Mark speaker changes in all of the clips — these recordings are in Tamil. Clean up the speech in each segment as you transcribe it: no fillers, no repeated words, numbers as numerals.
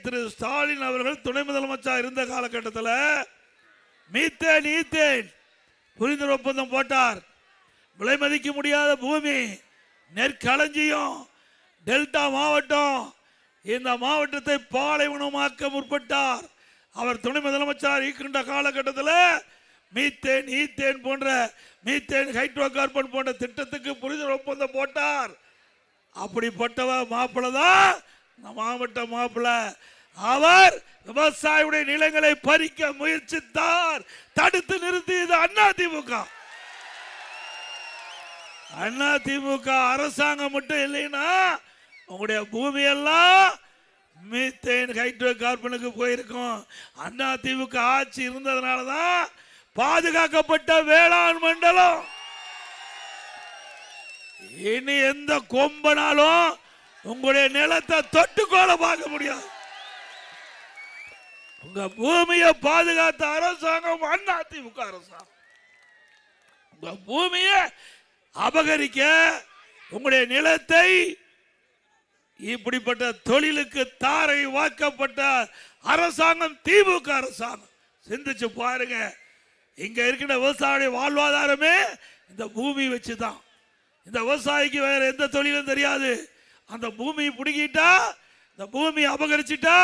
Speaker 1: திரு ஸ்டாலின் அவர்கள் துணை முதலமைச்சர் இருந்த காலகட்டத்தில் மீத்தேன் ஈத்தேன் புரிந்துணர்வு ஒப்பந்தம் போட்டார். விலை மதிக்க முடியாத பூமி, நெற்களஞ்சியம், டெல்டா மாவட்டம், இந்த மாவட்டத்தை பாலைவனமாக்க முற்பட்டார். அவர் துணை முதலமைச்சர் இருக்கின்ற காலகட்டத்தில் மீத்தேன் ஈத்தேன் போன்ற மீத்தேன் ஹைட்ரோ கார்பன் போன்ற திட்டத்துக்கு புரிந்துணர்வு ஒப்பந்தம் போட்டார். அப்படிப்பட்டவ மாப்பிள்ள தான் இந்த மாவட்ட மாப்பிள்ள. அவர் விவசாயியுடைய நிலங்களை பறிக்க முயற்சித்தார், தடுத்து நிறுத்தியது அதிமுக. அதிமுக அரசாங்கம் மட்டும் இல்லைன்னா உங்களுடைய பூமியெல்லாம் மீத்தேன் ஹைட்ரோ கார்பனுக்கு போயிருக்கும். அதிமுக ஆட்சி இருந்ததுனாலதான் பாதுகாக்கப்பட்ட வேளாண் மண்டலம். இனி எந்த கொம்பனாலும் உங்களுடைய நிலத்தை தொட்டுக்கோல பார்க்க முடியாது. உங்க பூமியை பாதுகாத்த அரசாங்கம் அதிமுக அரசாங்கம். உங்க பூமியை அபகரிக்க, உங்களுடைய நிலத்தை இப்படிப்பட்ட தொழிலுக்கு தாரை வாக்கப்பட்ட அரசாங்கம் திமுக அரசாங்கம். சிந்திச்சு பாருங்க. இங்க இருக்கிற விவசாயிய வாழ்வாதாரமே இந்த பூமி வச்சுதான். இந்த விவசாயிக்கு வேற எந்த தொழிலும் தெரியாது. அந்த பூமியை பிடிக்கிட்டா, இந்த பூமியை அபகரிச்சுட்டா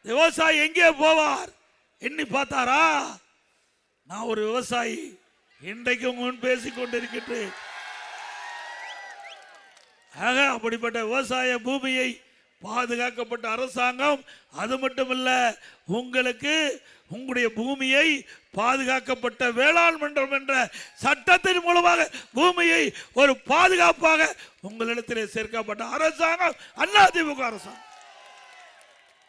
Speaker 1: விவசாயி எங்கே போவார்? எண்ணி பார்த்தாரா? நான் ஒரு விவசாயி, இன்றைக்கு முன் பேசிக் கொண்டிருக்கிறேன். ஆக அப்படிப்பட்ட விவசாய பூமியை பாதுகாக்கப்பட்ட அரசாங்கம். அது மட்டுமல்ல, உங்களுக்கு உங்களுடைய பூமியை பாதுகாக்கப்பட்ட வேளாண் மன்றம் என்ற சட்டத்தின் மூலமாக பூமியை ஒரு பாதுகாப்பாக உங்களிடத்திலே சேர்க்கப்பட்ட அரசாங்கம் அதிமுக அரசாங்கம்.